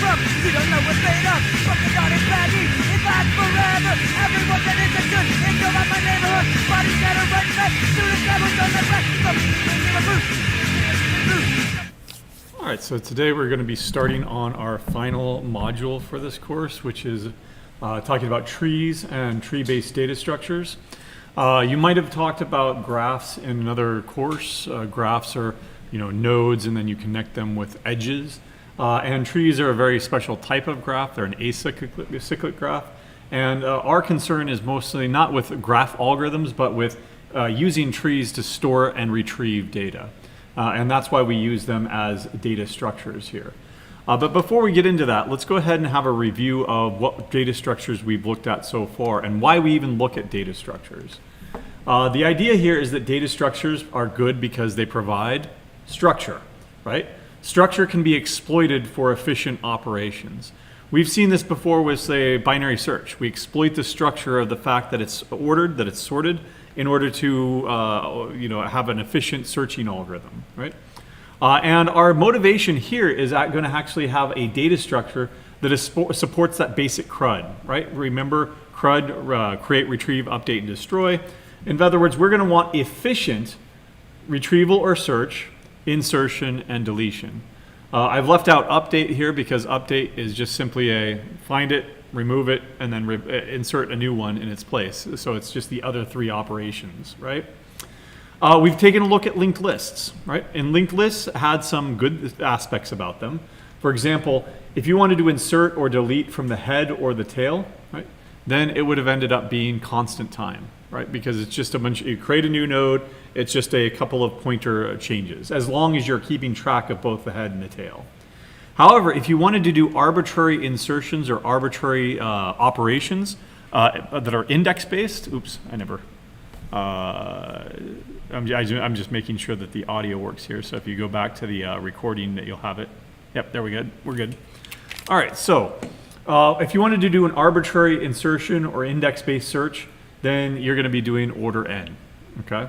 up. You don't know what's made up. Fucking down and baggy. It lasts forever. Everyone that isn't good. Ain't go out my neighborhood. Bodies that are right back. Students that was on the back. All right, so today we're going to be starting on our final module for this course, which is talking about trees and tree-based data structures. You might have talked about graphs in another course. Graphs are, nodes, and then you connect them with edges. And trees are a very special type of graph. They're an acyclic graph. And our concern is mostly not with graph algorithms, but with using trees to store and retrieve data. And that's why we use them as data structures here. But before we get into that, let's go ahead and have a review of what data structures we've looked at so far and why we even look at data structures. The idea here is that data structures are good because they provide structure, right? Structure can be exploited for efficient operations. We've seen this before with, say, binary search. We exploit the structure of the fact that it's ordered, that it's sorted, in order to have an efficient searching algorithm, right? And our motivation here is going to actually have a data structure that supports that basic CRUD, right? Remember CRUD, create, retrieve, update, and destroy. In other words, we're going to want efficient retrieval or search, insertion, and deletion. I've left out update here because update is just simply a find it, remove it, and then insert a new one in its place. So it's just the other three operations, right? We've taken a look at linked lists, right? And linked lists had some good aspects about them. For example, if you wanted to insert or delete from the head or the tail, right, then it would have ended up being constant time, right? Because it's just you create a new node, it's just a couple of pointer changes, as long as you're keeping track of both the head and the tail. However, if you wanted to do arbitrary insertions or arbitrary operations that are index-based, I'm just making sure that the audio works here. So if you go back to the recording, that you'll have it. Yep, there we go. We're good. All right, so if you wanted to do an arbitrary insertion or index-based search, then you're going to be doing order n, okay?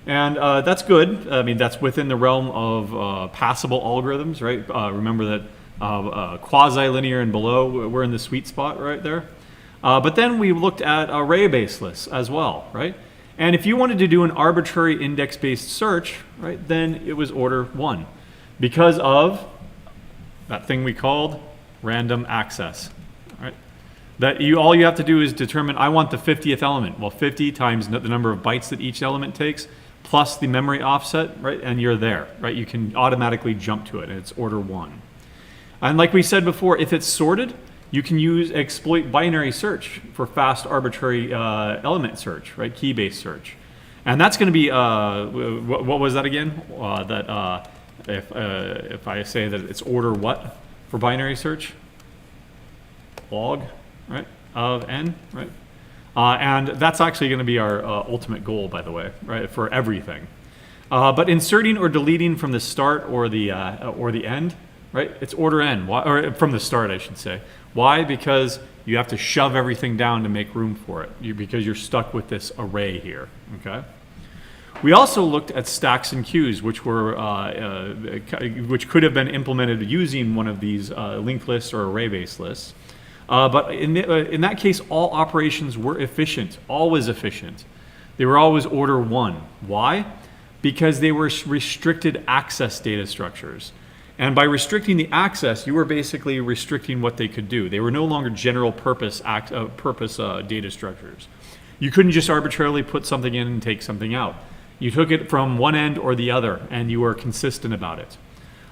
And that's good. I mean, that's within the realm of passable algorithms, right? Remember that quasi-linear and below, we're in the sweet spot right there. But then we looked at array-based lists as well, right? And if you wanted to do an arbitrary index-based search, right, then it was order 1 because of that thing we called random access, right? That all you have to do is determine, I want the 50th element. Well, 50 times the number of bytes that each element takes plus the memory offset, right? And you're there, right? You can automatically jump to it, and it's order 1. And like we said before, if it's sorted, you can exploit binary search for fast arbitrary element search, right? Key-based search. And that's going to be, what was that again? If I say that it's order what for binary search? Log, right, of n, right? And that's actually going to be our ultimate goal, by the way, right, for everything. But inserting or deleting from the start or the end, right? It's order n, or from the start, I should say. Why? Because you have to shove everything down to make room for it, because you're stuck with this array here, okay? We also looked at stacks and queues, which could have been implemented using one of these linked lists or array-based lists. But in that case, all operations were efficient, always efficient. They were always order 1. Why? Because they were restricted access data structures. And by restricting the access, you were basically restricting what they could do. They were no longer general purpose data structures. You couldn't just arbitrarily put something in and take something out. You took it from one end or the other, and you were consistent about it.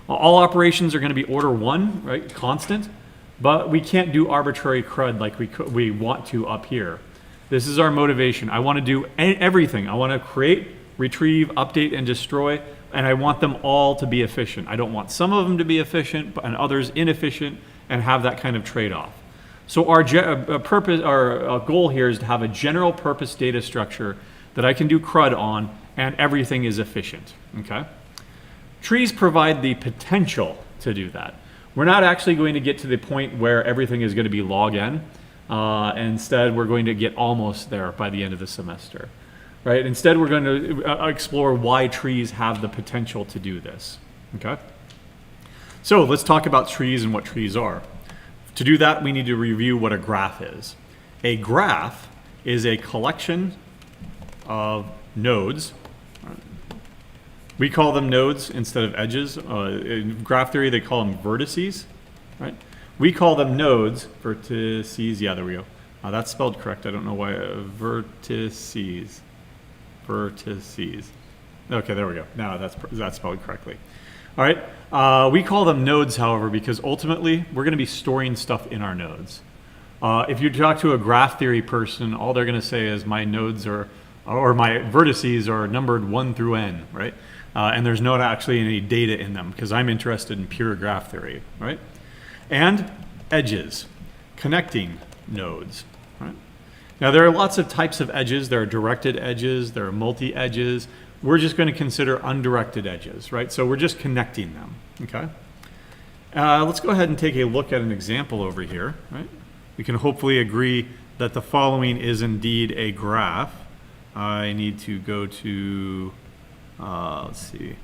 All operations are going to be order 1, right, constant, but we can't do arbitrary CRUD like we want to up here. This is our motivation. I want to do everything. I want to create, retrieve, update, and destroy, and I want them all to be efficient. I don't want some of them to be efficient and others inefficient and have that kind of trade-off. So our goal here is to have a general purpose data structure that I can do CRUD on, and everything is efficient, okay? Trees provide the potential to do that. We're not actually going to get to the point where everything is going to be log n. Instead, we're going to get almost there by the end of the semester, right? Instead, we're going to explore why trees have the potential to do this, okay? So let's talk about trees and what trees are. To do that, we need to review what a graph is. A graph is a collection of nodes. We call them nodes instead of edges. In graph theory, they call them vertices, right? We call them nodes, vertices. Yeah, there we go. That's spelled correct. I don't know why. Vertices. Vertices. Okay, there we go. Now that's spelled correctly. All right. We call them nodes, however, because ultimately we're going to be storing stuff in our nodes. If you talk to a graph theory person, all they're going to say is my nodes are, or my vertices are numbered 1 through n, right? And there's not actually any data in them because I'm interested in pure graph theory, right? And edges, connecting nodes, right? Now there are lots of types of edges. There are directed edges, there are multi-edges. We're just going to consider undirected edges, right? So we're just connecting them, okay? Let's go ahead and take a look at an example over here, right? We can hopefully agree that the following is indeed a graph. I need to go to, let's see,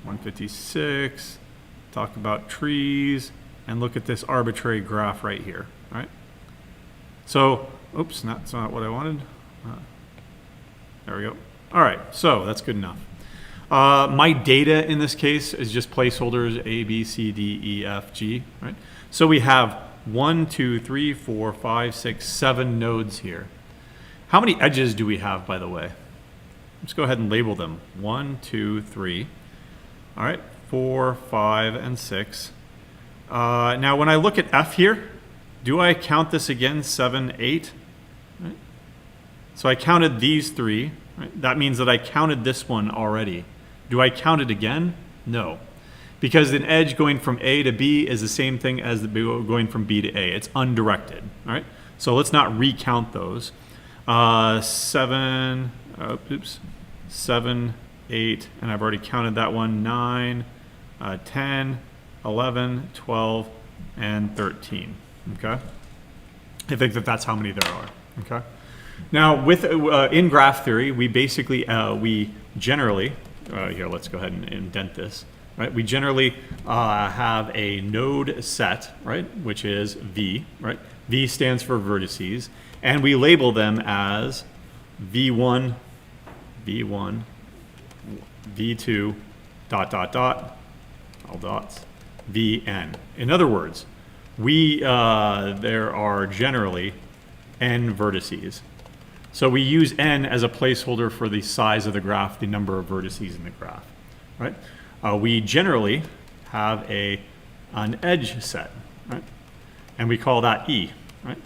156, talk about trees, and look at this arbitrary graph right here, right? So, oops, that's not what I wanted. There we go. All right, so that's good enough. My data in this case is just placeholders A, B, C, D, E, F, G, right? So we have 1, 2, 3, 4, 5, 6, 7 nodes here. How many edges do we have, by the way? Let's go ahead and label them. 1, 2, 3. All right, 4, 5, and 6. Now, when I look at F here, do I count this again? 7, 8. Right? So I counted these 3. Right? That means that I counted this one already. Do I count it again? No. Because an edge going from A to B is the same thing as going from B to A. It's undirected. All right? So let's not recount those. 7, 8, and I've already counted that one. 9, 10, 11, 12, and 13. Okay? I think that that's how many there are. Okay? Now, with in graph theory, we basically we generally here. Let's go ahead and indent this. Right? We generally have a node set, right, which is V. Right? V stands for vertices, and we label them as V1, V1, V2, dot dot dot, all dots, Vn. In other words, we there are generally n vertices. So we use n as a placeholder for the size of the graph, the number of vertices in the graph, right? We generally have an edge set, right? And we call that E, right?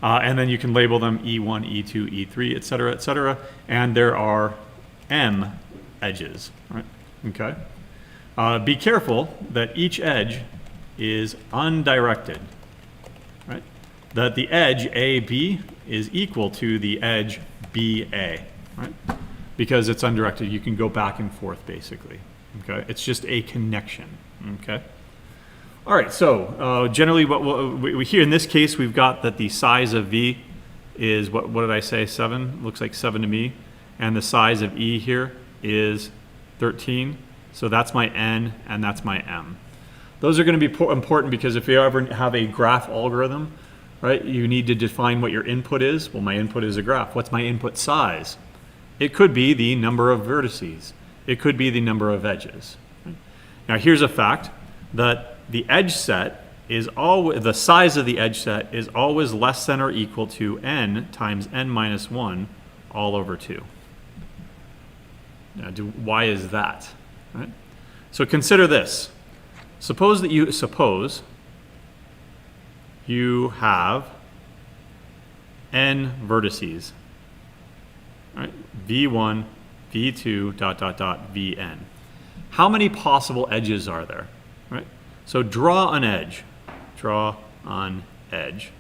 And then you can label them E1, E2, E3, et cetera, and there are M edges, right? Okay? Be careful that each edge is undirected, right? That the edge AB is equal to the edge BA, right? Because it's undirected, you can go back and forth basically, okay? It's just a connection, okay? All right, so generally what we here in this case, we've got that the size of V is, what did I say, 7? Looks like 7 to me. And the size of E here is 13. So that's my N and that's my M. Those are going to be important because if you ever have a graph algorithm, right, you need to define what your input is. Well, my input is a graph. What's my input size? It could be the number of vertices. It could be the number of edges. Right? Now, here's a fact that the edge set is always, the size of the edge set is always less than or equal to n times n minus 1 all over 2. Now, why is that? Right? So consider this. Suppose you have n vertices, right? V1, V2, dot, dot, dot, Vn. How many possible edges are there, right? So draw an edge. Draw an edge.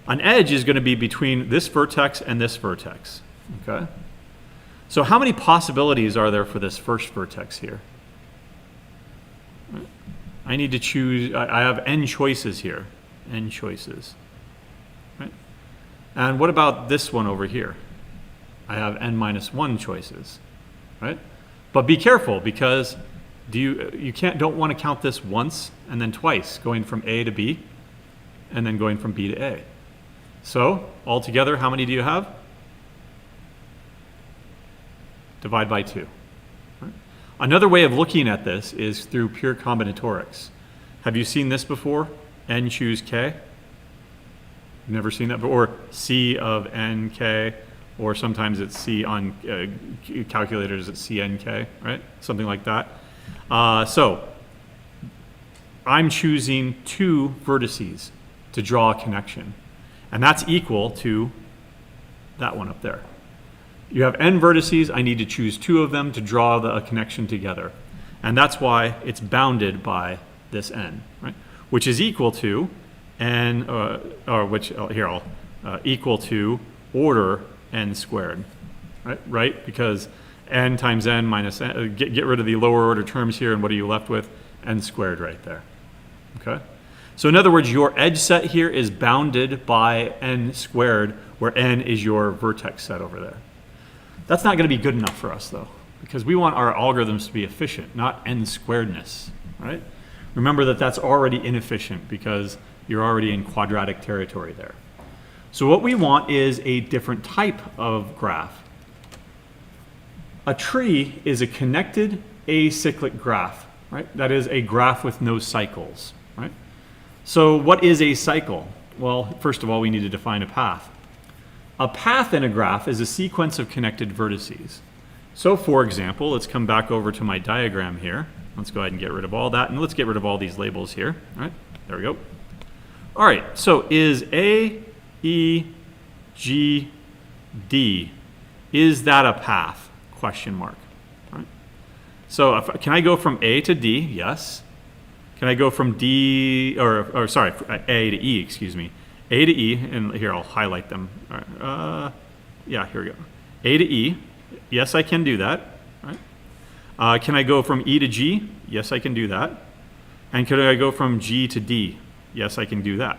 An edge is going to be between this vertex and this vertex, okay? So how many possibilities are there for this first vertex here? Right? I need to choose, I have n choices here. N choices, right? And what about this one over here? I have n minus 1 choices, right? But be careful because you don't want to count this once and then twice going from A to B. and then going from B to A. So altogether, how many do you have? Divide by 2. Right? Another way of looking at this is through pure combinatorics. Have you seen this before? N choose K? Never seen that before? Or C of N, K, or sometimes it's C on calculators, it's CNK, right? Something like that. So I'm choosing 2 vertices to draw a connection. And that's equal to that one up there. You have n vertices, I need to choose 2 of them to draw a connection together. And that's why it's bounded by this n, right? Which is equal to n, equal to order n squared, right? Because n times n minus n, get rid of the lower order terms here, and what are you left with? N squared right there, okay? So in other words, your edge set here is bounded by n squared, where n is your vertex set over there. That's not going to be good enough for us, though, because we want our algorithms to be efficient, not n squaredness, right? Remember that that's already inefficient because you're already in quadratic territory there. So what we want is a different type of graph. A tree is a connected acyclic graph, right? That is a graph with no cycles, right? So what is a cycle? Well, first of all, we need to define a path. A path in a graph is a sequence of connected vertices. So for example, let's come back over to my diagram here. Let's go ahead and get rid of all that, and let's get rid of all these labels here. All right, there we go. All right, so is A, E, G, D, is that a path? Question mark. All right. So can I go from A to D? Yes. Can I go from D, or sorry, A to E, excuse me. A to E, and here I'll highlight them. All right. Yeah, here we go. A to E, yes, I can do that. Right. Can I go from E to G? Yes, I can do that. And could I go from G to D? Yes, I can do that.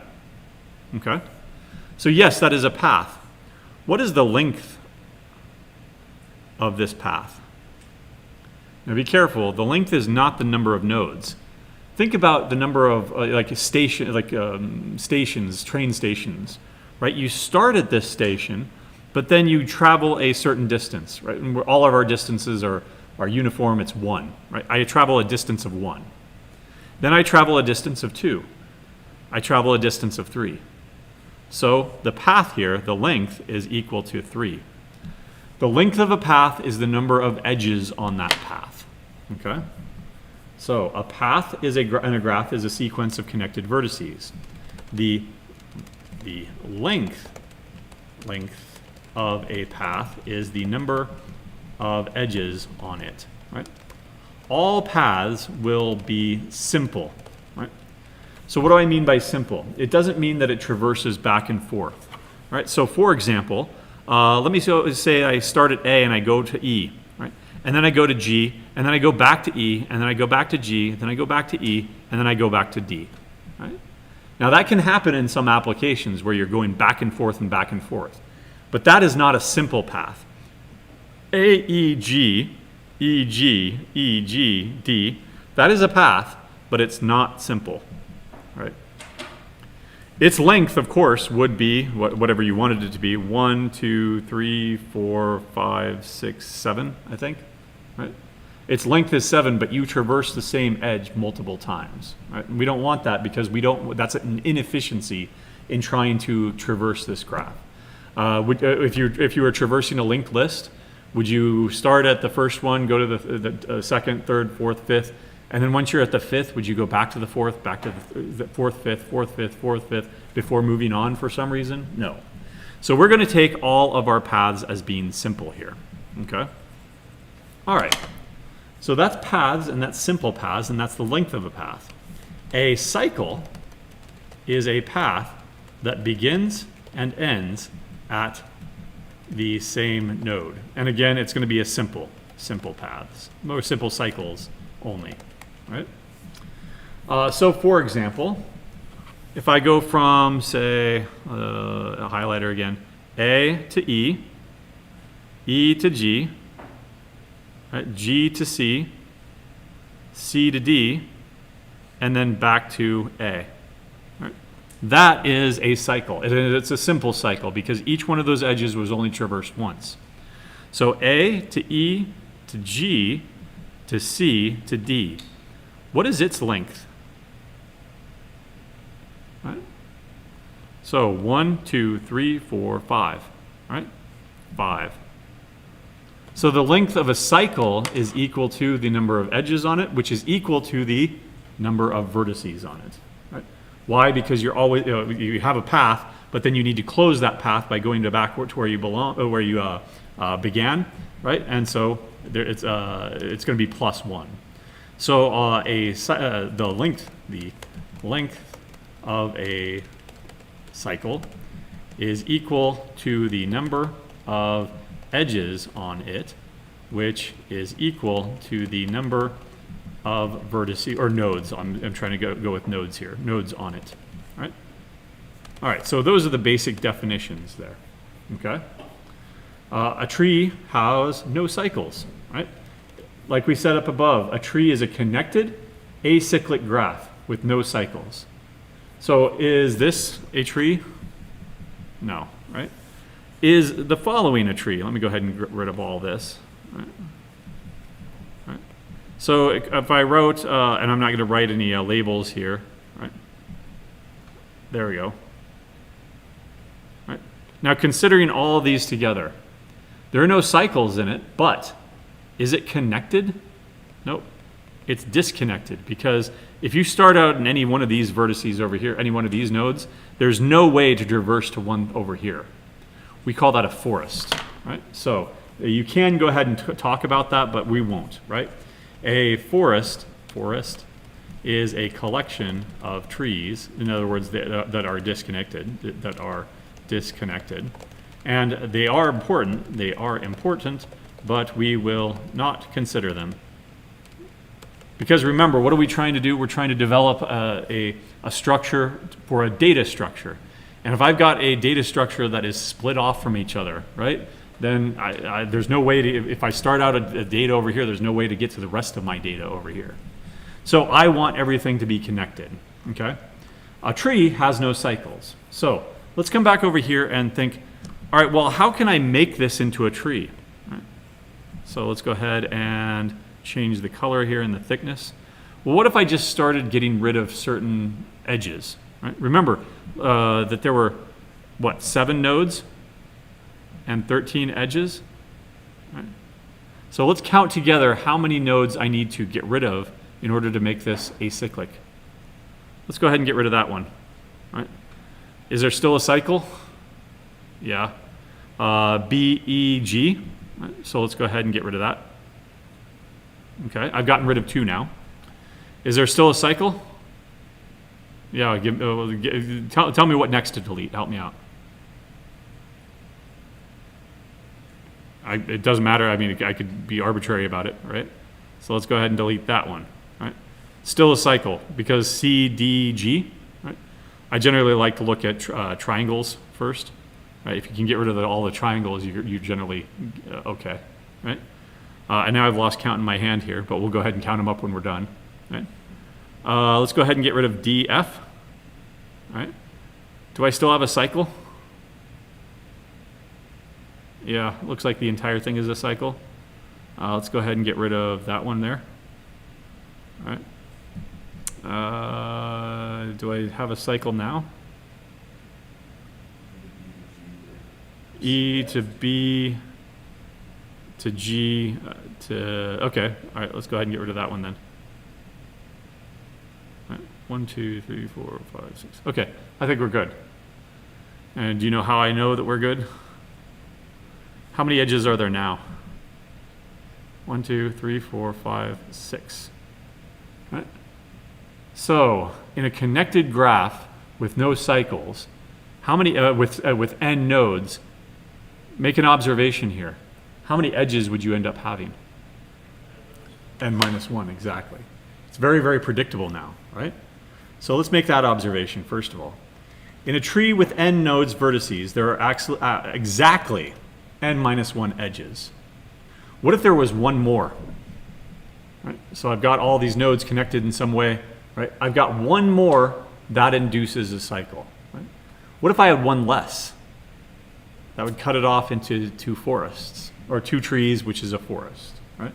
Okay. So yes, that is a path. What is the length of this path? Now be careful, the length is not the number of nodes. Think about the number of stations, train stations, right? You start at this station, but then you travel a certain distance, right? And all of our distances are uniform, it's 1, right? I travel a distance of 1. Then I travel a distance of 2. I travel a distance of 3. So the path here, the length, is equal to 3. The length of a path is the number of edges on that path, okay? So a path is in a graph is a sequence of connected vertices. The length of a path is the number of edges on it, right? All paths will be simple, right? So what do I mean by simple? It doesn't mean that it traverses back and forth, right? So for example, let me say I start at A and I go to E, right? And then I go to G, and then I go back to E, and then I go back to G, then I go back to E, and then I go back to D, right? Now that can happen in some applications where you're going back and forth and back and forth, but that is not a simple path. A, E, G, E, G, E, G, D, that is a path, but it's not simple, right? Its length, of course, would be whatever you wanted it to be, 1, 2, 3, 4, 5, 6, 7, I think, right? Its length is 7, but you traverse the same edge multiple times, right? And we don't want that because that's an inefficiency in trying to traverse this graph. If you were traversing a linked list, would you start at the first one, go to the second, third, fourth, fifth, and then once you're at the fifth, would you go back to the fourth, back to the fourth, fifth, fourth, fifth, fourth, fifth, before moving on for some reason? No. So we're going to take all of our paths as being simple here, okay? All right, so that's paths, and that's simple paths, and that's the length of a path. A cycle is a path that begins and ends at the same node. And again, it's going to be a simple paths, or simple cycles only, right? So for example, if I go from, say, a highlighter again, A to E, E to G, right, G to C, C to D, and then back to A. Right? That is a cycle. It's a simple cycle because each one of those edges was only traversed once. So A to E to G to C to D. What is its length? Right? So 1, 2, 3, 4, 5. Right? 5. So the length of a cycle is equal to the number of edges on it, which is equal to the number of vertices on it. Right? Why? Because you're always you have a path, but then you need to close that path by going backward to where you belong, where you began, right? And so it's going to be +1. So the length of a cycle is equal to the number of edges on it, which is equal to the number of vertices or nodes. I'm trying to go with nodes here. Nodes on it. Right? All right. So those are the basic definitions there. Okay. A tree has no cycles. Right? Like we set up above, a tree is a connected acyclic graph with no cycles. So is this a tree? No. Right? Is the following a tree? Let me go ahead and get rid of all this. Right. Right. So if I wrote, and I'm not going to write any labels here, right? There we go. Right. Now considering all of these together, there are no cycles in it, but is it connected? Nope. It's disconnected because if you start out in any one of these vertices over here, any one of these nodes, there's no way to traverse to one over here. We call that a forest, right? So you can go ahead and talk about that, but we won't, right? A forest is a collection of trees, in other words, that are disconnected, and they are important, but we will not consider them. Because remember, what are we trying to do? We're trying to develop a structure for a data structure. And if I've got a data structure that is split off from each other, right, then there's no way to, if I start out a data over here, there's no way to get to the rest of my data over here. So I want everything to be connected, okay? A tree has no cycles. So let's come back over here and think, all right, well, how can I make this into a tree? Right? So let's go ahead and change the color here and the thickness. Well, what if I just started getting rid of certain edges? Right? Remember that there were, 7 nodes and 13 edges? Right? So let's count together how many nodes I need to get rid of in order to make this acyclic. Let's go ahead and get rid of that one. Right? Is there still a cycle? Yeah. B, E, G. Right? So let's go ahead and get rid of that. Okay, I've gotten rid of 2 now. Is there still a cycle? Yeah, tell me what next to delete. Help me out. It doesn't matter. I mean, I could be arbitrary about it, right? So let's go ahead and delete that one, right? Still a cycle because C, D, G, right? I generally like to look at triangles first, right? If you can get rid of all the triangles, you're generally okay, right? And now I've lost count in my hand here, but we'll go ahead and count them up when we're done, right? Let's go ahead and get rid of D, F, right? Do I still have a cycle? Yeah, looks like the entire thing is a cycle. Let's go ahead and get rid of that one there. All right. Do I have a cycle now? E to B to G to, okay. All right, let's go ahead and get rid of that one then. All right. 1, 2, 3, 4, 5, 6. Okay, I think we're good. And do you know how I know that we're good? How many edges are there now? 1, 2, 3, 4, 5, 6. Right? So, in a connected graph with no cycles, how many with n nodes? Make an observation here. How many edges would you end up having? N minus 1, exactly. It's very, very predictable now, right? So let's make that observation first of all. In a tree with n nodes vertices, there are exactly n minus 1 edges. What if there was one more? Right? So I've got all these nodes connected in some way, right? I've got one more that induces a cycle. Right? What if I had one less? That would cut it off into 2 forests, or 2 trees, which is a forest. Right?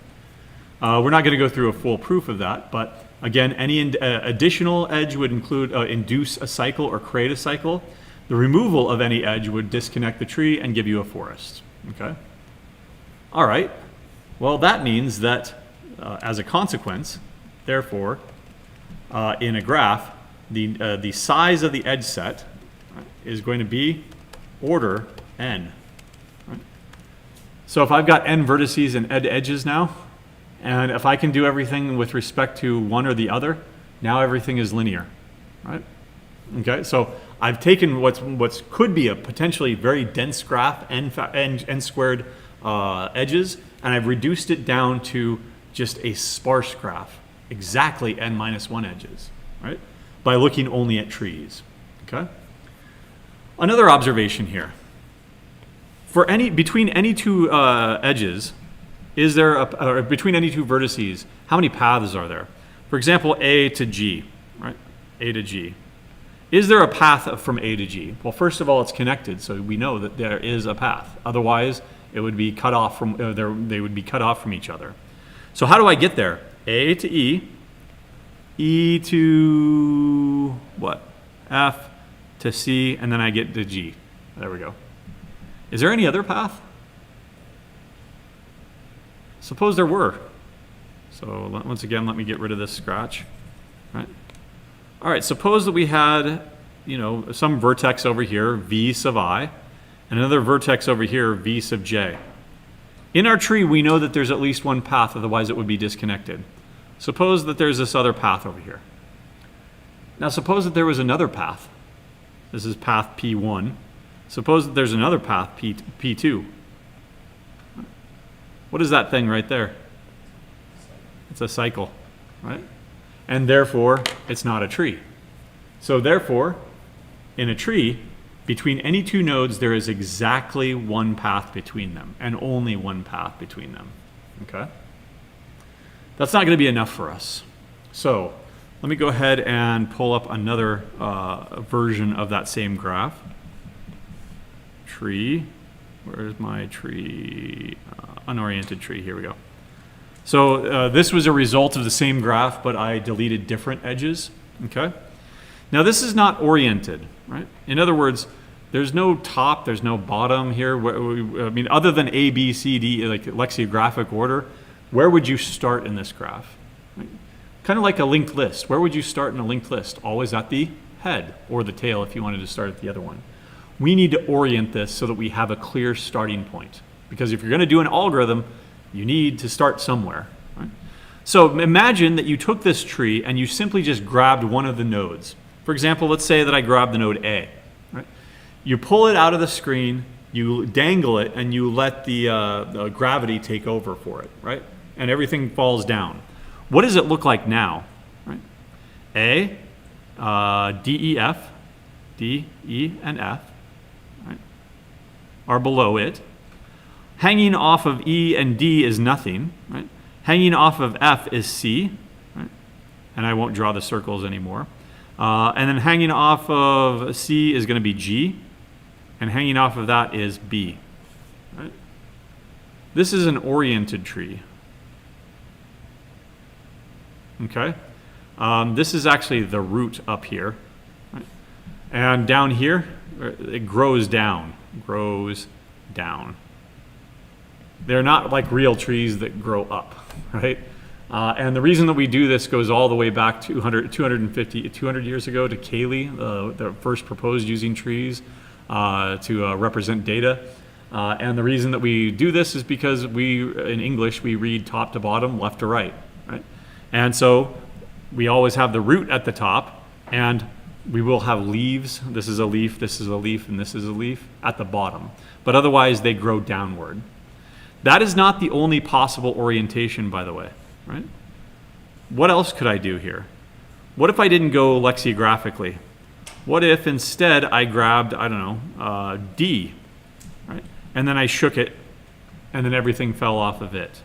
We're not going to go through a full proof of that, but again, any additional edge would induce a cycle or create a cycle. The removal of any edge would disconnect the tree and give you a forest. Okay? All right. Well, that means that as a consequence, therefore, in a graph, the size of the edge set is going to be order n. Right? So if I've got n vertices and n edges now, and if I can do everything with respect to one or the other, now everything is linear. Right? Okay, so I've taken what's could be a potentially very dense graph, n squared edges, and I've reduced it down to just a sparse graph, exactly n minus 1 edges, right? By looking only at trees. Okay. Another observation here: between any 2 edges, is there or between any 2 vertices, how many paths are there? For example, A to G, right? A to G. Is there a path from A to G? Well, first of all, it's connected, so we know that there is a path. Otherwise, it would be cut off from they would be cut off from each other. So how do I get there? A to E, E to what? F to C, and then I get to G. There we go. Is there any other path? Suppose there were. So once again, let me get rid of this scratch. Right? All right, suppose that we had, some vertex over here, V sub I, and another vertex over here, V sub j. In our tree, we know that there's at least one path, otherwise it would be disconnected. Suppose that there's this other path over here. Now suppose that there was another path. This is path P1. Suppose that there's another path, P2. What is that thing right there? It's a cycle, right? And therefore, it's not a tree. So therefore, in a tree, between any 2 nodes, there is exactly one path between them, and only one path between them. Okay? That's not going to be enough for us. So let me go ahead and pull up another version of that same graph. Tree. Where's my tree? Unoriented tree. Here we go. So this was a result of the same graph, but I deleted different edges. Okay? Now this is not oriented, right? In other words, there's no top, there's no bottom here. I mean, other than A, B, C, D, like lexicographic order, where would you start in this graph? Right? Kind of like a linked list. Where would you start in a linked list? Always at the head, or the tail if you wanted to start at the other one. We need to orient this so that we have a clear starting point. Because if you're going to do an algorithm, you need to start somewhere. Right? So imagine that you took this tree and you simply just grabbed one of the nodes. For example, let's say that I grabbed the node A. Right? You pull it out of the screen, you dangle it, and you let the gravity take over for it, right? And everything falls down. What does it look like now? Right? A, D, E, F, D, E, and F, right, are below it. Hanging off of E and D is nothing, right? Hanging off of F is C, right? And I won't draw the circles anymore. And then hanging off of C is going to be G, and hanging off of that is B, right? This is an oriented tree. Okay? This is actually the root up here, right? And down here, it grows down, They're not like real trees that grow up, right? And the reason that we do this goes all the way back 200 years ago to Cayley, the first proposed using trees to represent data. And the reason that we do this is because in English, we read top to bottom, left to right, right? And so we always have the root at the top, and we will have leaves. This is a leaf, this is a leaf, and this is a leaf at the bottom. But otherwise, they grow downward. That is not the only possible orientation, by the way, right? What else could I do here? What if I didn't go lexicographically? What if instead I grabbed, I don't know, D, right? And then I shook it, and then everything fell off of it.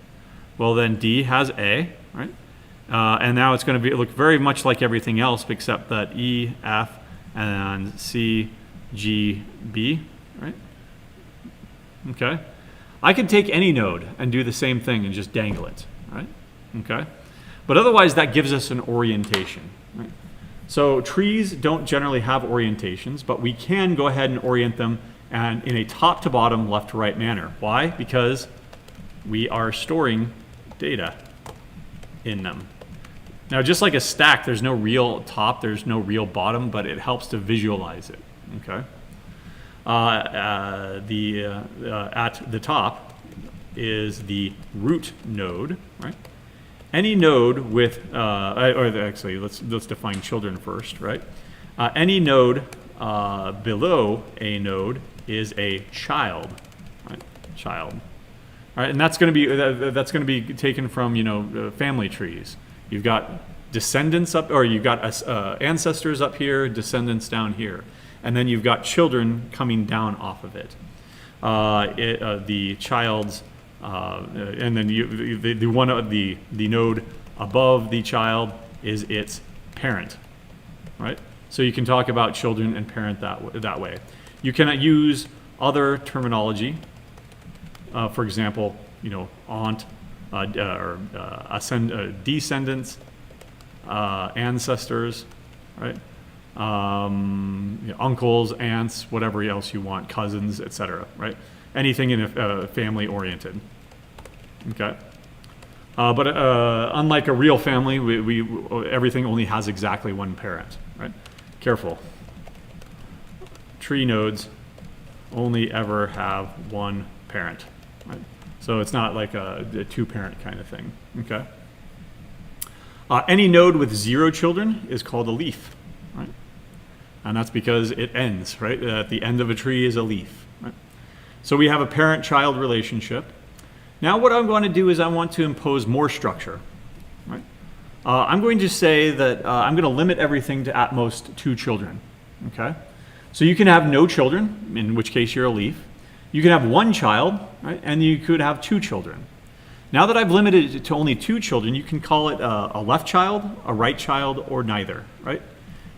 Well, then D has A, right? And now it's going to look very much like everything else except that E, F, and C, G, B, right? Okay. I could take any node and do the same thing and just dangle it, right? Okay. But otherwise, that gives us an orientation, right? So trees don't generally have orientations, but we can go ahead and orient them and in a top to bottom, left to right manner. Why? Because we are storing data in them. Now, just like a stack, there's no real top, there's no real bottom, but it helps to visualize it, okay? At the top is the root node, right? Any node with, actually, let's define children first, right? Any node below a node is a child, right? Child. All right, and that's going to be taken from family trees. You've got descendants up, or you've got ancestors up here, descendants down here, and then you've got children coming down off of it. The child's, and then the node above the child is its parent, right? So you can talk about children and parent that way. You can use other terminology. For example, aunt, descendants, ancestors, right? Uncles, aunts, whatever else you want, cousins, etc. Right? Anything in a family oriented. Okay. But unlike a real family, we everything only has exactly one parent. Right? Careful. Tree nodes only ever have one parent. Right? So it's not like a two-parent kind of thing. Okay. Any node with 0 children is called a leaf, right? And that's because it ends, right? At the end of a tree is a leaf, right? So we have a parent-child relationship. Now what I'm going to do is I want to impose more structure, right? I'm going to say that I'm going to limit everything to at most 2 children, okay? So you can have no children, in which case you're a leaf. You can have 1 child, right? And you could have 2 children. Now that I've limited it to only 2 children, you can call it a left child, a right child, or neither, right?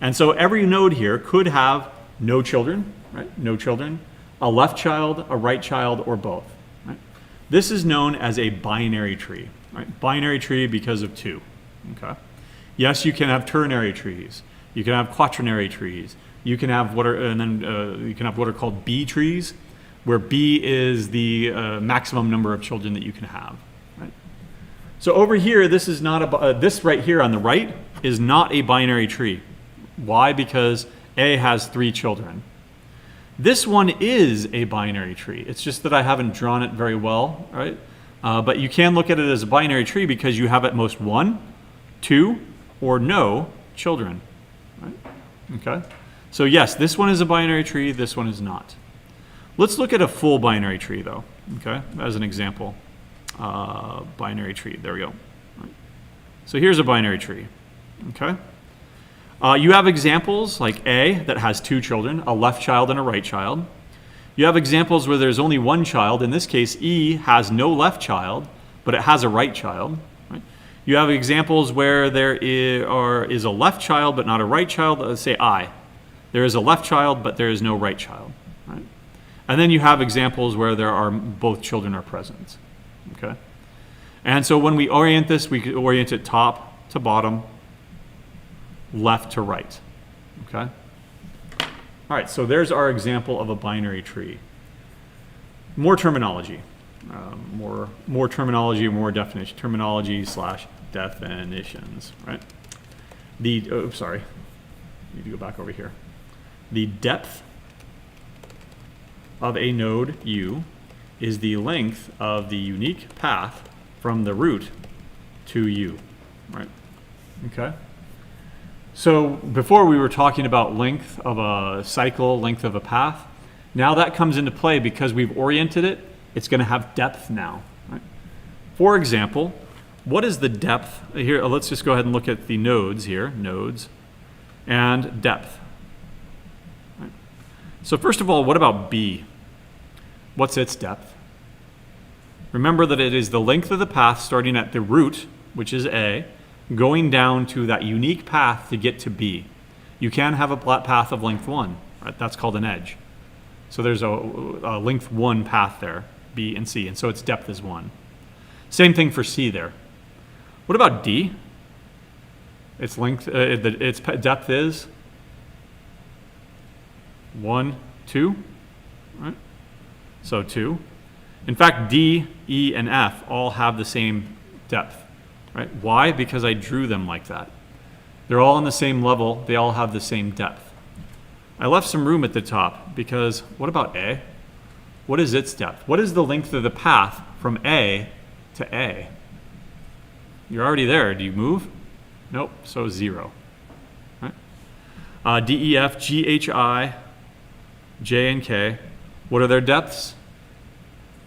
And so every node here could have no children, right? No children, a left child, a right child, or both, right? This is known as a binary tree, right? Binary tree because of 2, okay? Yes, you can have ternary trees. You can have quaternary trees. You can have what are called B trees, where B is the maximum number of children that you can have. Right? So over here, this is not this right here on the right is not a binary tree. Why? Because A has 3 children. This one is a binary tree. It's just that I haven't drawn it very well, right? But you can look at it as a binary tree because you have at most 1, 2, or no children. Right? Okay. So yes, this one is a binary tree. This one is not. Let's look at a full binary tree, though, okay, as an example. Binary tree, there we go. Right. So here's a binary tree, okay? You have examples like A that has 2 children, a left child and a right child. You have examples where there's only 1 child. In this case, E has no left child, but it has a right child. Right? You have examples where there is a left child but not a right child. Let's say I. There is a left child, but there is no right child. Right? And then you have examples where there are both children are present. Okay? And so when we orient this, we can orient it top to bottom, left to right. Okay? All right, so there's our example of a binary tree. More terminology. More terminology, more definition. Terminology/definitions, right? Sorry. I need to go back over here. The depth of a node U is the length of the unique path from the root to U, right? Okay. So before we were talking about length of a cycle, length of a path. Now that comes into play because we've oriented it. It's going to have depth now. Right? For example, what is the depth? Here, let's just go ahead and look at the nodes here, nodes, and depth. Right? So first of all, what about B? What's its depth? Remember that it is the length of the path starting at the root, which is A, going down to that unique path to get to B. You can have a path of length 1, right? That's called an edge. So there's a length 1 path there, B and C, and so its depth is 1. Same thing for C there. What about D? Its length, its depth is 1, 2, right? So 2. In fact, D, E, and F all have the same depth, right? Why? Because I drew them like that. They're all on the same level. They all have the same depth. I left some room at the top because what about A? What is its depth? What is the length of the path from A to A? You're already there. Do you move? Nope. So 0. Right? D, E, F, G, H, I, J, and K. What are their depths?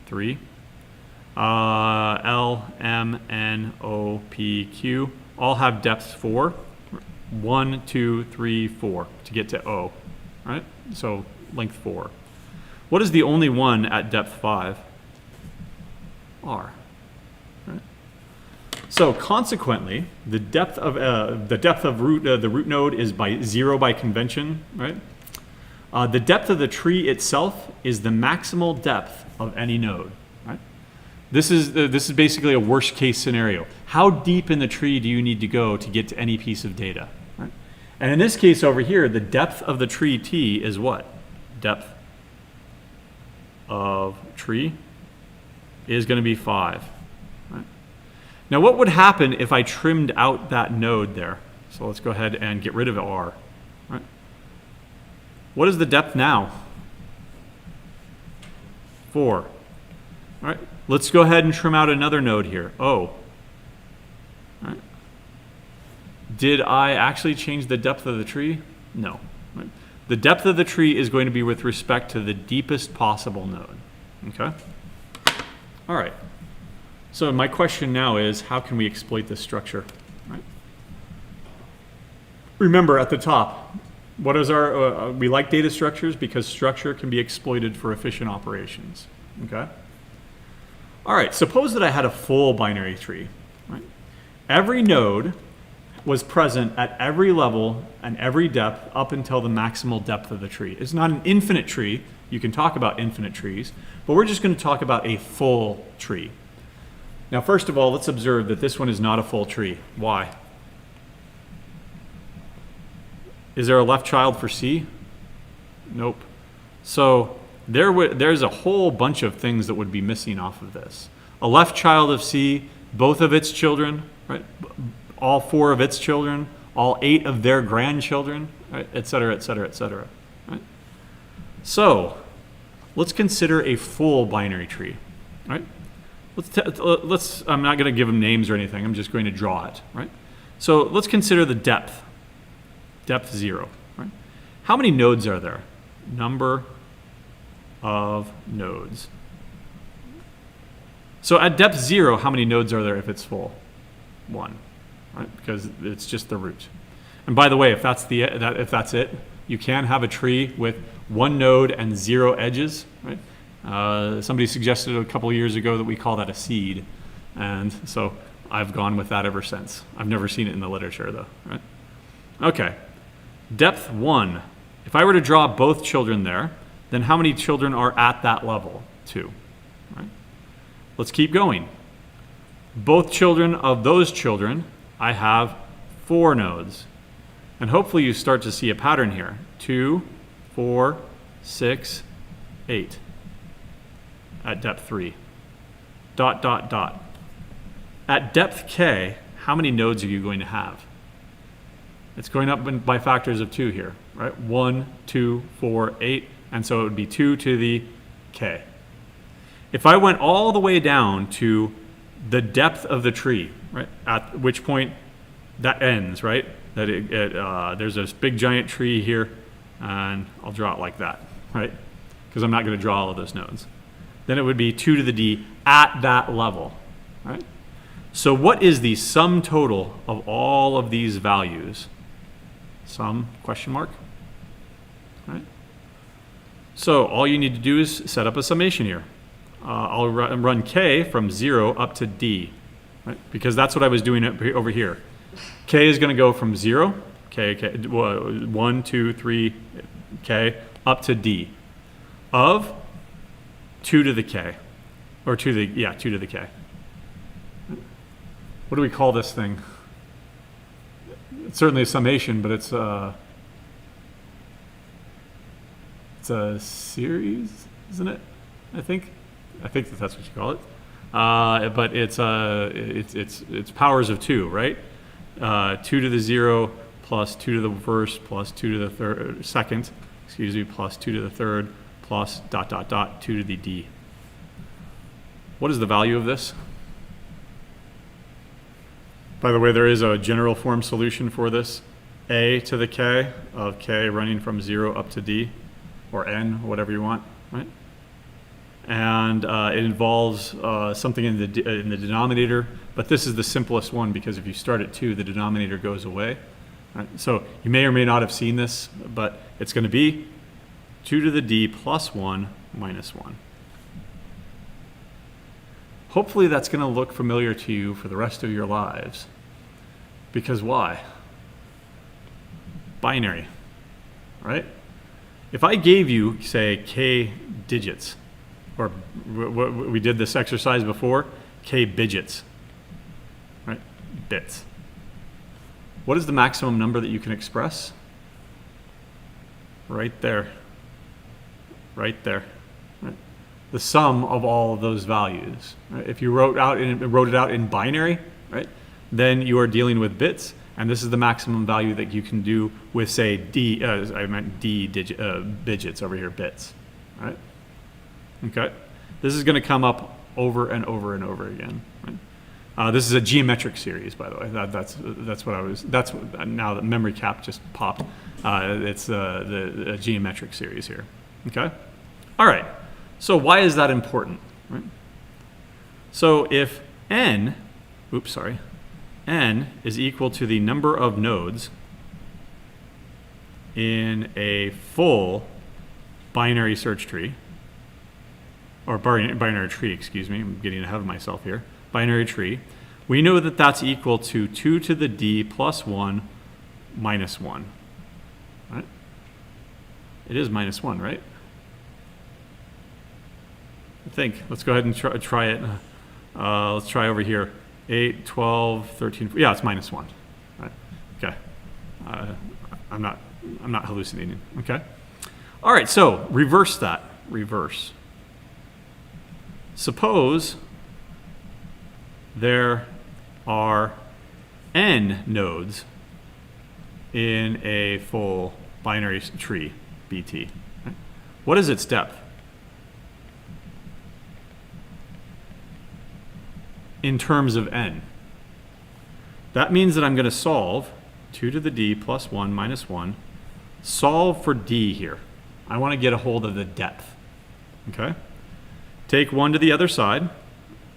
3. L, M, N, O, P, Q all have depths 4. 1, 2, 3, 4 to get to O. Right? So length 4. What is the only one at depth 5? R. Right? So consequently, the depth of the root node is by 0 by convention, right? The depth of the tree itself is the maximal depth of any node, right? This is basically a worst case scenario. How deep in the tree do you need to go to get to any piece of data, right? And in this case over here, the depth of the tree T is what? Depth of tree is going to be 5. Right? Now what would happen if I trimmed out that node there? So let's go ahead and get rid of R. Right? What is the depth now? 4. All right. Let's go ahead and trim out another node here, O. All right. Did I actually change the depth of the tree? No. Right. The depth of the tree is going to be with respect to the deepest possible node. Okay? All right. So my question now is, how can we exploit this structure? Right? Remember at the top, what is our, we like data structures because structure can be exploited for efficient operations. Okay? All right, suppose that I had a full binary tree. Right? Every node was present at every level and every depth up until the maximal depth of the tree. It's not an infinite tree. You can talk about infinite trees, but we're just going to talk about a full tree. Now, first of all, let's observe that this one is not a full tree. Why? Is there a left child for C? Nope. So there's a whole bunch of things that would be missing off of this. A left child of C, both of its children, right? All 4 of its children, all 8 of their grandchildren, right? Et cetera, et cetera, et cetera. Right? So let's consider a full binary tree. Right? I'm not going to give them names or anything. I'm just going to draw it. Right? So let's consider the depth. Depth 0. Right? How many nodes are there? Number of nodes. So at depth 0, how many nodes are there if it's full? 1. Right? Because it's just the root. And by the way, if that's it, you can have a tree with 1 node and 0 edges. Right? Somebody suggested a couple of years ago that we call that a seed, and so I've gone with that ever since. I've never seen it in the literature though. Right? Okay, depth 1. If I were to draw both children there, then how many children are at that level? 2. Right? Let's keep going. Both children of those children, I have 4 nodes. And hopefully you start to see a pattern here. 2, 4, 6, 8. At depth 3. Dot, dot, dot. At depth K, how many nodes are you going to have? It's going up by factors of 2 here, right? 1, 2, 4, 8, and so it would be 2 to the K. If I went all the way down to the depth of the tree, right, at which point that ends, right? That there's this big giant tree here, and I'll draw it like that, right? Because I'm not going to draw all of those nodes. Then it would be 2 to the D at that level, right? So what is the sum total of all of these values? Sum, question mark, right? So all you need to do is set up a summation here. I'll run K from 0 up to D, right? Because that's what I was doing over here. K is going to go from 0, K, 1, 2, 3, K, up to D of 2 to the K, or 2 to the K. What do we call this thing? It's certainly a summation, but it's a series, isn't it? I think that's what you call it. But it's powers of 2, right? 2 to the 0 plus 2 to the first plus 2 to the second, plus 2 to the third plus ... 2 to the D. What is the value of this? By the way, there is a general form solution for this. A to the K of K running from 0 up to D, or N, whatever you want, right? And it involves something in the denominator, but this is the simplest one because if you start at 2, the denominator goes away. Right? So you may or may not have seen this, but it's going to be 2 to the D plus 1 minus 1. Hopefully that's going to look familiar to you for the rest of your lives. Because why? Binary, right? If I gave you, say, K digits, or we did this exercise before, K bidgets, right? Bits. What is the maximum number that you can express? Right there. Right there. Right? The sum of all of those values. Right? If you wrote it out in binary, right, then you are dealing with bits, and this is the maximum value that you can do with, say, digits over here, bits. Right? Okay. This is going to come up over and over and over again. Right? This is a geometric series, by the way. That's now that memory cap just popped. It's the geometric series here. Okay. All right. So why is that important? Right? So if n is equal to the number of nodes in a full binary search tree, or binary tree, excuse me, I'm getting ahead of myself here, binary tree, we know that that's equal to 2 to the D plus 1 minus 1. Right? It is minus 1, right? I think. Let's go ahead and try it. Let's try over here. 8, 12, 13, yeah, it's minus 1. Right? Okay. I'm not hallucinating. Okay. All right, so reverse that. Reverse. Suppose there are n nodes in a full binary tree, BT. Right? What is its depth? In terms of n. That means that I'm going to solve 2 to the D plus 1 minus 1. Solve for D here. I want to get a hold of the depth. Okay? Take 1 to the other side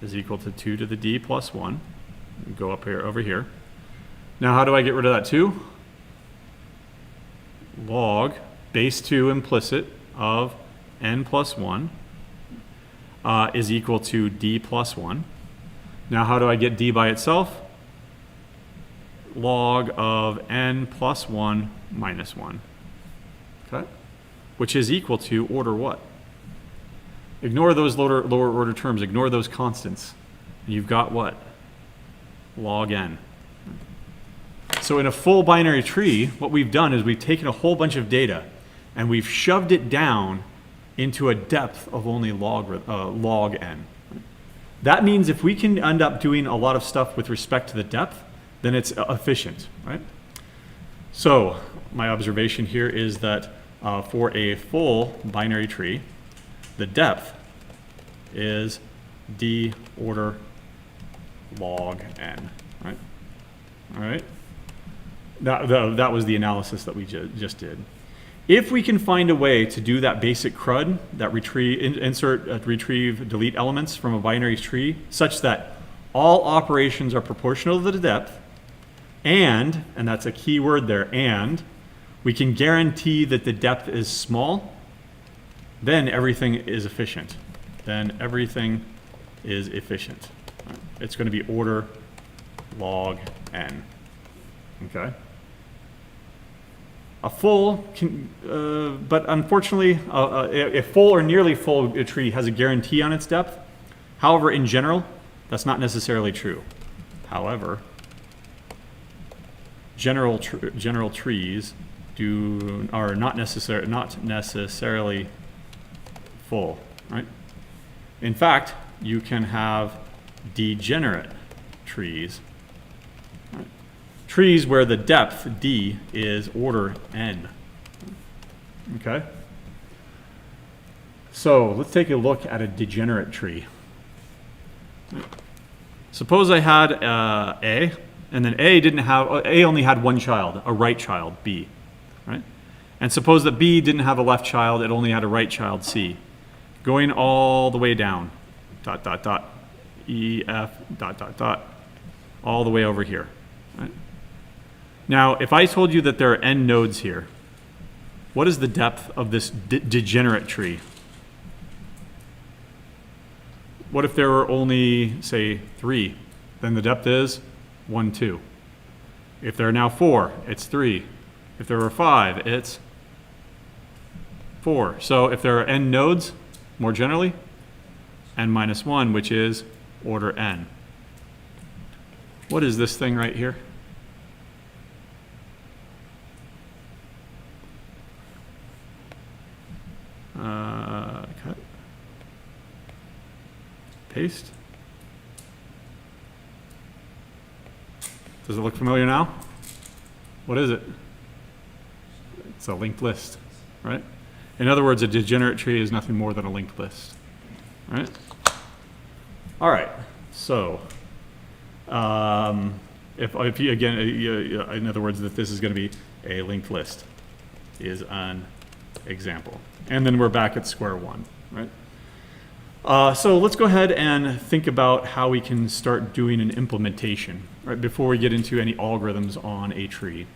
is equal to 2 to the D plus 1. Go up here, over here. Now how do I get rid of that 2? Log base 2 implicit of n plus 1 is equal to D plus 1. Now how do I get D by itself? Log of n plus 1 minus 1. Okay? Which is equal to order what? Ignore those lower order terms. Ignore those constants. And you've got what? Log n. So in a full binary tree, what we've done is we've taken a whole bunch of data and we've shoved it down into a depth of only log n. That means if we can end up doing a lot of stuff with respect to the depth, then it's efficient, right? So my observation here is that for a full binary tree, the depth is D order log n, right? All right. That was the analysis that we just did. If we can find a way to do that basic CRUD, that retrieve, delete elements from a binary tree, such that all operations are proportional to the depth, and that's a key word there, and we can guarantee that the depth is small, then everything is efficient. Then everything is efficient. It's going to be order log n. Okay. A full, but unfortunately, a full or nearly full tree has a guarantee on its depth. However, in general, that's not necessarily true. However, general trees are not necessarily full, right? In fact, you can have degenerate trees. Right? Trees where the depth, D, is order n. Okay? So let's take a look at a degenerate tree. Suppose I had A, and then A only had one child, a right child, B, right? And suppose that B didn't have a left child, it only had a right child, C. Going all the way down, dot, dot, dot, E, F, dot, dot, dot, all the way over here, right? Now, if I told you that there are n nodes here, what is the depth of this degenerate tree? What if there were only, say, 3? Then the depth is 1, 2. If there are now 4, it's 3. If there were 5, it's 4. So if there are n nodes, more generally, n minus 1, which is order n. What is this thing right here? Cut. Paste. Does it look familiar now? What is it? It's a linked list, right? In other words, a degenerate tree is nothing more than a linked list, right? All right, so if you, again, in other words, that this is going to be a linked list is an example. And then we're back at square one, right? So let's go ahead and think about how we can start doing an implementation, right, before we get into any algorithms on a tree.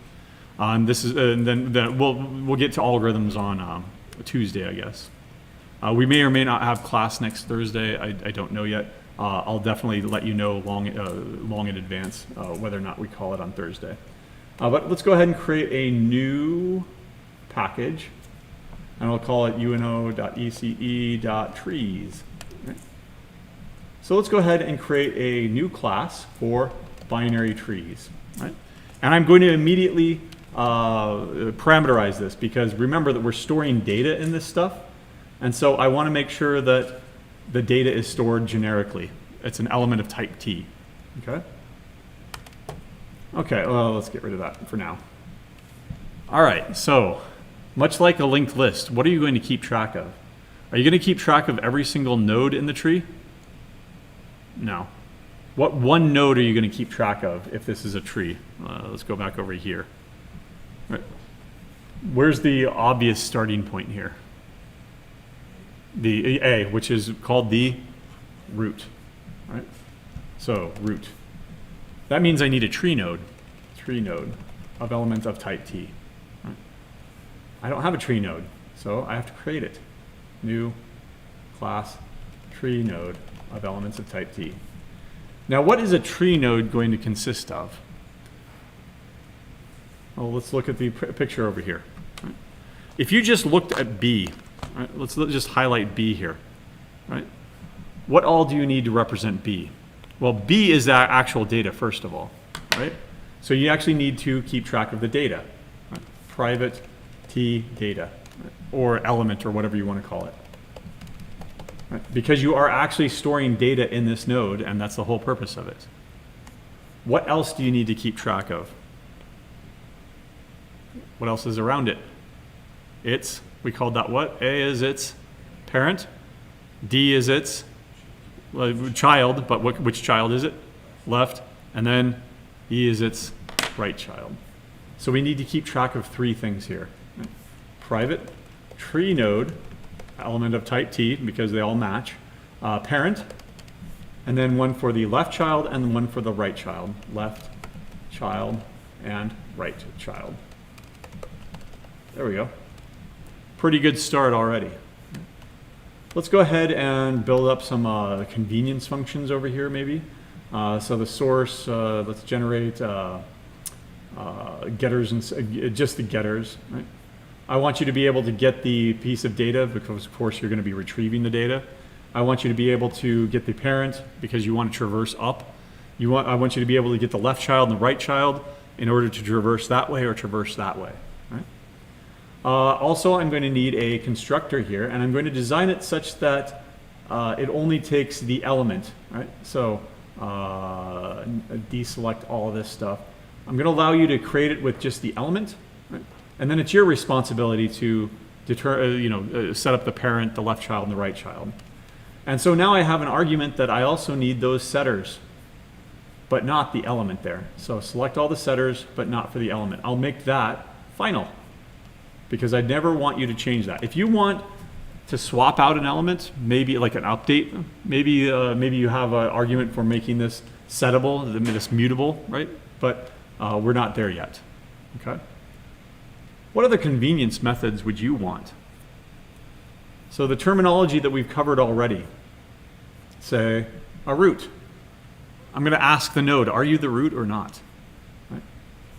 This is, then we'll get to algorithms on Tuesday, I guess. We may or may not have class next Thursday. I don't know yet. I'll definitely let you know long in advance whether or not we call it on Thursday. But let's go ahead and create a new package, and I'll call it uno.ece.trees. Right? So let's go ahead and create a new class for binary trees. Right? And I'm going to immediately parameterize this, because remember that we're storing data in this stuff, and so I want to make sure that the data is stored generically. It's an element of type T. Okay? Okay, well, let's get rid of that for now. All right, so much like a linked list, what are you going to keep track of? Are you going to keep track of every single node in the tree? No. What one node are you going to keep track of if this is a tree? Let's go back over here. Right. Where's the obvious starting point here? The A, which is called the root. Right? So root. That means I need a tree node of element of type T. Right? I don't have a tree node, so I have to create it. New class tree node of elements of type T. Now, what is a tree node going to consist of? Well, let's look at the picture over here. Right? If you just looked at B, right, let's just highlight B here. Right? What all do you need to represent B? Well, B is that actual data, first of all. Right? So you actually need to keep track of the data. Right? Private T data, right? Or element, or whatever you want to call it. Right? Because you are actually storing data in this node, and that's the whole purpose of it. What else do you need to keep track of? What else is around it? We called that what? A is its parent. D is its child, but which child is it? Left. And then E is its right child. So we need to keep track of 3 things here. Right? Private tree node, element of type T, because they all match. Parent, and then one for the left child and one for the right child. Left child and right child. There we go. Pretty good start already. Let's go ahead and build up some convenience functions over here, maybe. So the source, let's generate getters and just the getters, right? I want you to be able to get the piece of data because, of course, you're going to be retrieving the data. I want you to be able to get the parent because you want to traverse up. I want you to be able to get the left child and the right child in order to traverse that way or traverse that way, right? Also, I'm going to need a constructor here, and I'm going to design it such that it only takes the element, right? So deselect all of this stuff. I'm going to allow you to create it with just the element, right? And then it's your responsibility to set up the parent, the left child, and the right child. And so now I have an argument that I also need those setters, but not the element there. So select all the setters, but not for the element. I'll make that final because I never want you to change that. If you want to swap out an element, maybe like an update, maybe you have an argument for making this settable, this mutable, right? But we're not there yet, okay? What other convenience methods would you want? So the terminology that we've covered already, say a root. I'm going to ask the node, are you the root or not? Right?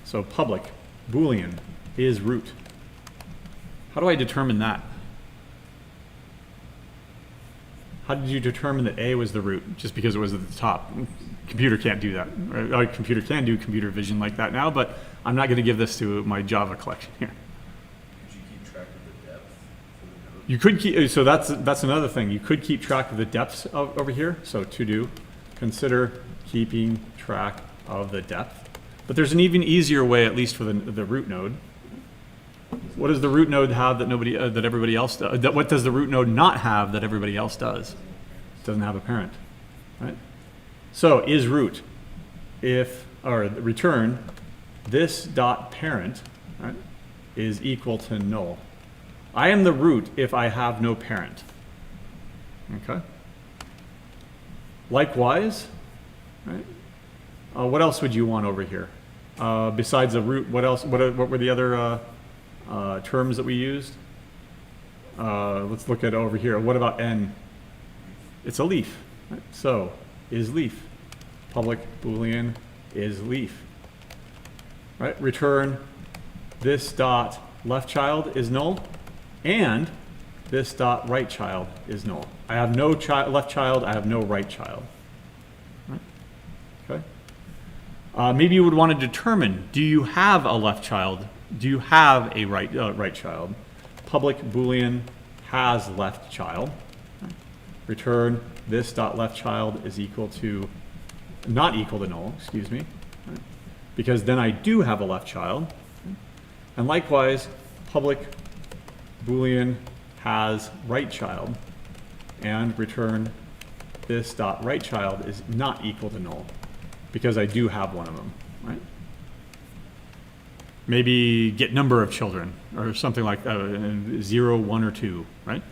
So public Boolean is root. How do I determine that? How did you determine that A was the root? Just because it was at the top. Computer can't do that. Right? Computer can do computer vision like that now, but I'm not going to give this to my Java collection here. Could you keep track of the depth for the node? You could keep, so that's another thing. You could keep track of the depths over here. So to do, consider keeping track of the depth. But there's an even easier way, at least for the root node. What does the root node have that that everybody else does? What does the root node not have that everybody else does? It doesn't have a parent, right? So is root return this dot parent, right, is equal to null. I am the root if I have no parent. Okay. Likewise, right? What else would you want over here? Besides a root, what else? What were the other terms that we used? Let's look at over here. What about n? It's a leaf. Right? So is leaf. Public Boolean is leaf. Right? Return this dot left child is null, and this dot right child is null. I have no left child. I have no right child. Right? Okay. Maybe you would want to determine: do you have a left child? Do you have a right child? Public Boolean has left child. Return this dot left child is equal to, not equal to null, excuse me, right? Because then I do have a left child. And likewise, public Boolean has right child, and return this dot right child is not equal to null because I do have one of them, right? Maybe get number of children or something like that, 0, 1, or 2, right?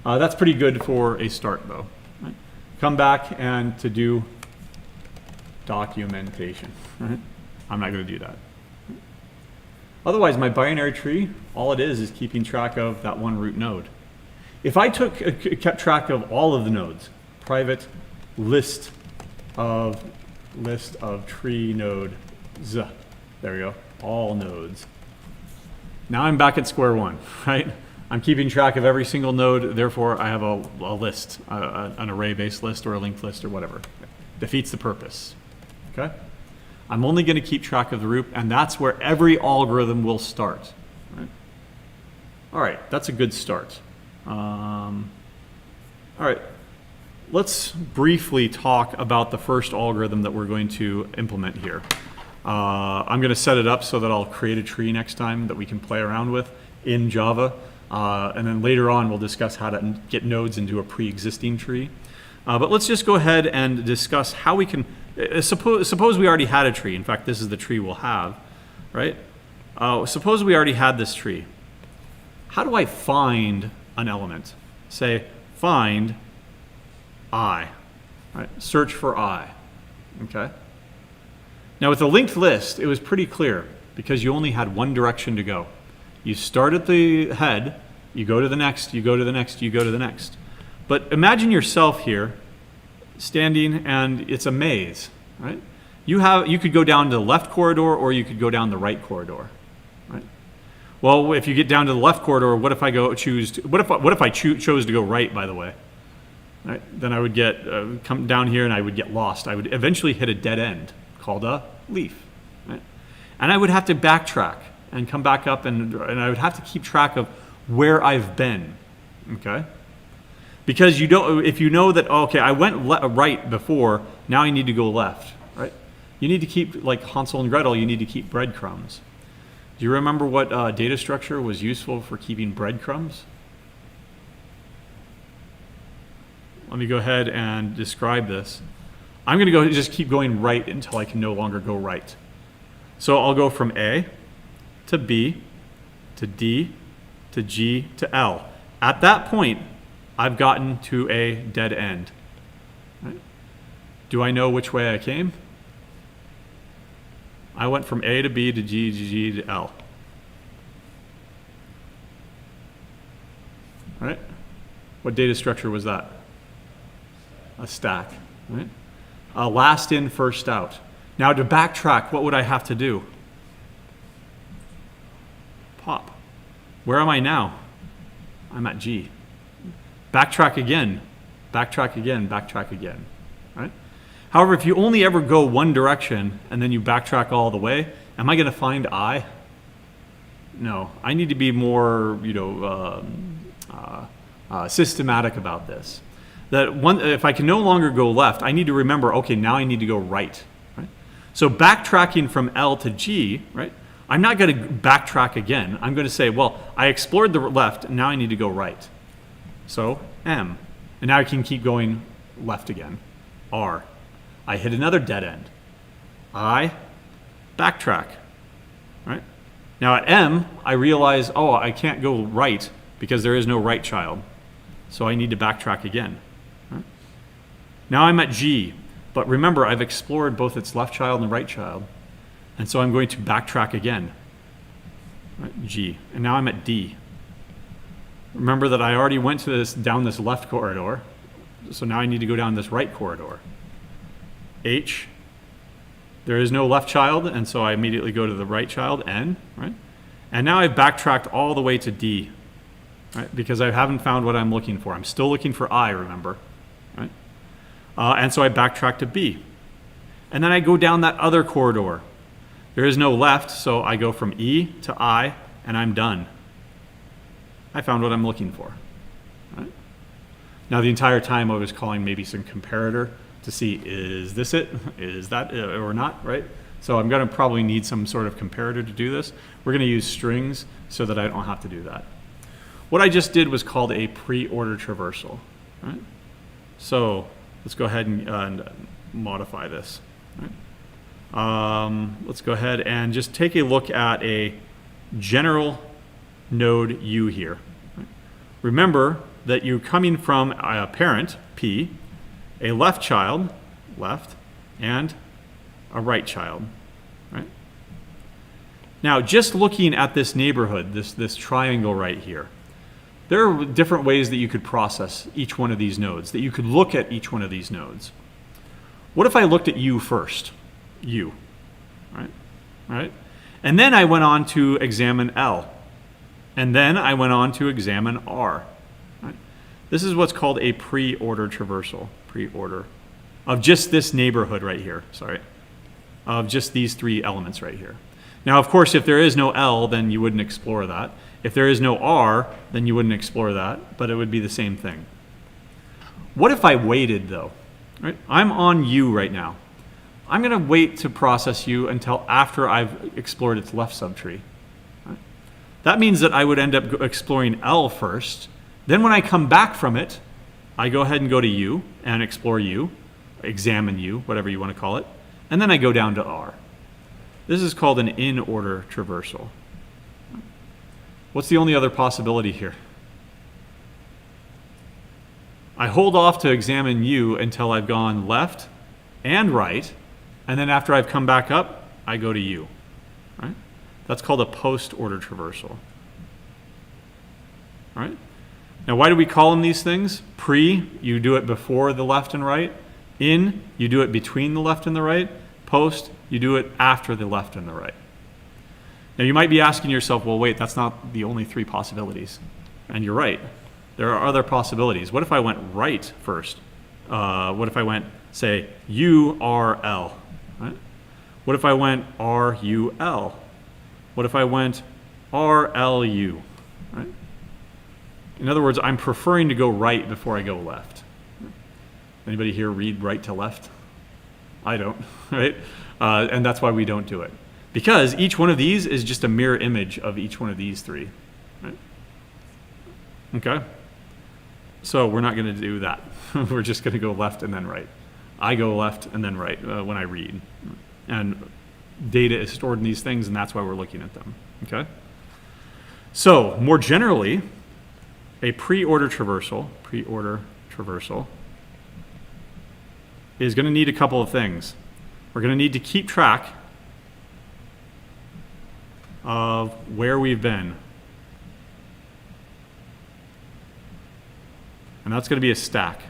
That's pretty good for a start though, right? Come back and to do documentation, right? I'm not going to do that. Otherwise, my binary tree, all it is keeping track of that one root node. If I kept track of all of the nodes, private list of tree node z, there we go. All nodes. Now I'm back at square one, right? I'm keeping track of every single node, therefore I have a list, an array-based list or a linked list or whatever. Defeats the purpose, okay? I'm only going to keep track of the root, and that's where every algorithm will start, right? All right, that's a good start. All right, let's briefly talk about the first algorithm that we're going to implement here. I'm going to set it up so that I'll create a tree next time that we can play around with in Java. And then later on, we'll discuss how to get nodes into a pre-existing tree. But let's just go ahead and discuss how we can, suppose we already had a tree. In fact, this is the tree we'll have, right? Suppose we already had this tree. How do I find an element? Say, find I, right? Search for I, okay? Now with a linked list, it was pretty clear because you only had one direction to go. You start at the head, you go to the next, you go to the next, you go to the next. But imagine yourself here standing and it's a maze, right? You could go down to the left corridor or you could go down the right corridor, right? Well, if you get down to the left corridor, what if I chose to go right, by the way? Right? Then I would come down here and I would get lost. I would eventually hit a dead end called a leaf, right? And I would have to backtrack and come back up and I would have to keep track of where I've been, okay? Because if you know that, okay, I went right before, now I need to go left, right? You need to keep, like Hansel and Gretel, you need to keep breadcrumbs. Do you remember what data structure was useful for keeping breadcrumbs? Let me go ahead and describe this. I'm going to just keep going right until I can no longer go right. So I'll go from A to B to D to G to L. At that point, I've gotten to a dead end. Right? Do I know which way I came? I went from A to B to G to G to L. Right? What data structure was that? A stack, right? Last in, first out. Now to backtrack, what would I have to do? Pop. Where am I now? I'm at G. Backtrack again, backtrack again, backtrack again, right? However, if you only ever go one direction and then you backtrack all the way, am I going to find I? No, I need to be more, systematic about this. If I can no longer go left, I need to remember, okay, now I need to go right. So backtracking from L to G, right? I'm not going to backtrack again. I'm going to say, well, I explored the left, and now I need to go right. So M, and now I can keep going left again. R, I hit another dead end. I, backtrack, right? Now at M, I realize, oh, I can't go right because there is no right child. So I need to backtrack again. Right? Now I'm at G, but remember, I've explored both its left child and right child. And so I'm going to backtrack again. Right? G, and now I'm at D. Remember that I already went down this left corridor, so now I need to go down this right corridor. H, there is no left child, and so I immediately go to the right child, N, right? And now I've backtracked all the way to D, right? Because I haven't found what I'm looking for. I'm still looking for I, remember, right? And so I backtrack to B. And then I go down that other corridor. There is no left, so I go from E to I, and I'm done. I found what I'm looking for. Right? Now, the entire time I was calling maybe some comparator to see, is this it? Is that it or not, right? So I'm going to probably need some sort of comparator to do this. We're going to use strings so that I don't have to do that. What I just did was called a pre-order traversal. Right? So let's go ahead and modify this. Right? Let's go ahead and just take a look at a general node U here. Right? Remember that you're coming from a parent, P, a left child, left, and a right child. Right? Now, just looking at this neighborhood, this triangle right here, there are different ways that you could process each one of these nodes, that you could look at each one of these nodes. What if I looked at U first? U, right? Right? And then I went on to examine L. And then I went on to examine R. Right? This is what's called a pre-order traversal, pre-order, of just this neighborhood right here, sorry, of just these three elements right here. Now, of course, if there is no L, then you wouldn't explore that. If there is no R, then you wouldn't explore that, but it would be the same thing. What if I waited, though? Right? I'm on U right now. I'm going to wait to process U until after I've explored its left subtree. Right? That means that I would end up exploring L first. Then when I come back from it, I go ahead and go to U and explore U, examine U, whatever you want to call it, and then I go down to R. This is called an in-order traversal. What's the only other possibility here? I hold off to examine U until I've gone left and right, and then after I've come back up, I go to U. Right? That's called a post-order traversal. All right? Now, why do we call them these things? Pre, you do it before the left and right. In, you do it between the left and the right. Post, you do it after the left and the right. Now you might be asking yourself, well, wait, that's not the only 3 possibilities. And you're right. There are other possibilities. What if I went right first? What if I went, say, URL? Right? What if I went RUL? What if I went RLU? Right? In other words, I'm preferring to go right before I go left. Anybody here read right to left? I don't, right? And that's why we don't do it. Because each one of these is just a mirror image of each one of these 3. Right? Okay? So we're not going to do that. We're just going to go left and then right. I go left and then right when I read. And data is stored in these things, and that's why we're looking at them. Okay? So more generally, a pre-order traversal is going to need a couple of things. We're going to need to keep track of where we've been. And that's going to be a stack,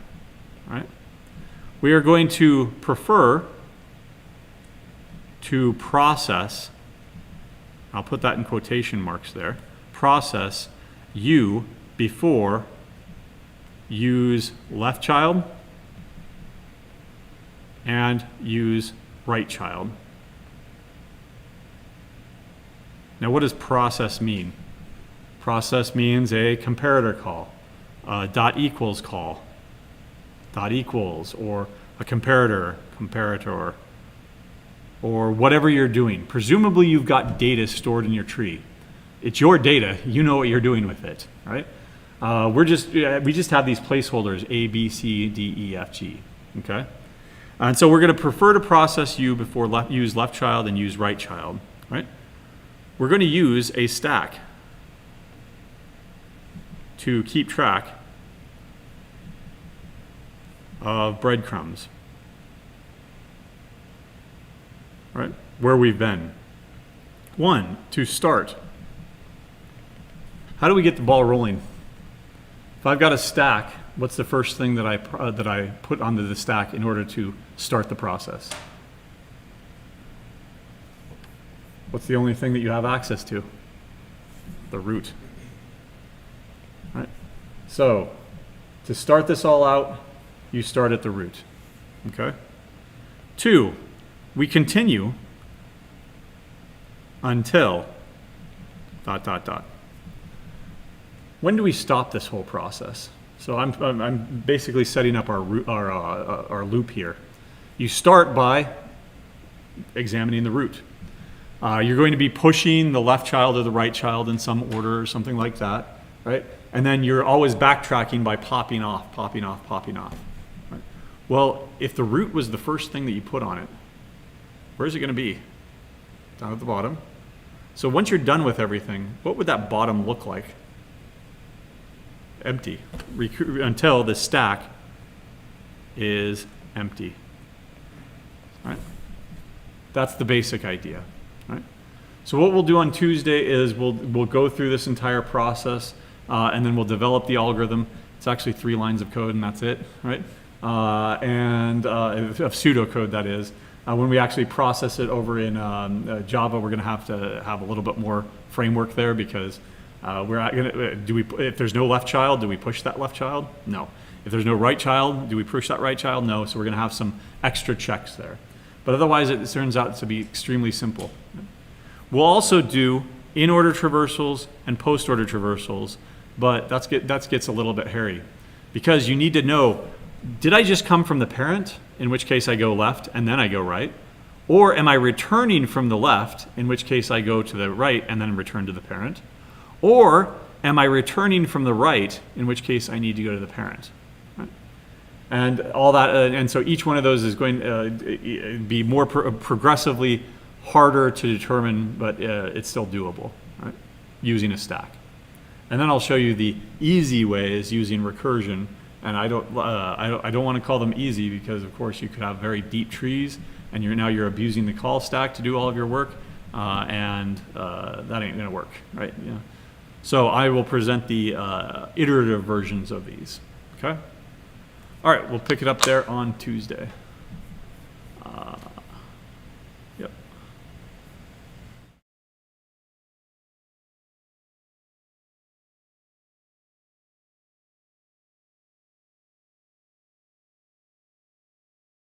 right? We are going to prefer to process, I'll put that in quotation marks there, process U before use left child and use right child. Now, what does process mean? Process means a comparator call, a dot equals call, dot equals, or a comparator, or whatever you're doing. Presumably, you've got data stored in your tree. It's your data. You know what you're doing with it, right? We just have these placeholders, A, B, C, D, E, F, G, okay? And so we're going to prefer to process U before use left child and use right child, right? We're going to use a stack to keep track of breadcrumbs, right? Where we've been. 1, to start. How do we get the ball rolling? If I've got a stack, what's the first thing that I put onto the stack in order to start the process? What's the only thing that you have access to? The root. Right? So, to start this all out, you start at the root. Okay? 2, we continue until ... When do we stop this whole process? So I'm basically setting up our loop here. You start by examining the root. You're going to be pushing the left child or the right child in some order or something like that, right? And then you're always backtracking by popping off. Right? Well, if the root was the first thing that you put on it, where's it going to be? Down at the bottom. So once you're done with everything, what would that bottom look like? Empty, until the stack is empty. Right? That's the basic idea. Right? So what we'll do on Tuesday is we'll go through this entire process, and then we'll develop the algorithm. It's actually 3 lines of code, and that's it, right? And of pseudocode, that is. When we actually process it over in Java, we're going to have a little bit more framework there, because if there's no left child, do we push that left child? No. If there's no right child, do we push that right child? No. So we're going to have some extra checks there. But otherwise, it turns out to be extremely simple. We'll also do in-order traversals and post-order traversals, but that gets a little bit hairy, because you need to know, did I just come from the parent, in which case I go left and then I go right? Or am I returning from the left, in which case I go to the right and then return to the parent? Or am I returning from the right, in which case I need to go to the parent? Right? And all that, and so each one of those is going to be more progressively harder to determine, but it's still doable, right? Using a stack. And then I'll show you the easy ways using recursion. And I don't want to call them easy, because of course you could have very deep trees, and you're abusing the call stack to do all of your work, and that ain't gonna work, right? Yeah. So I will present the iterative versions of these. Okay. All right, we'll pick it up there on Tuesday.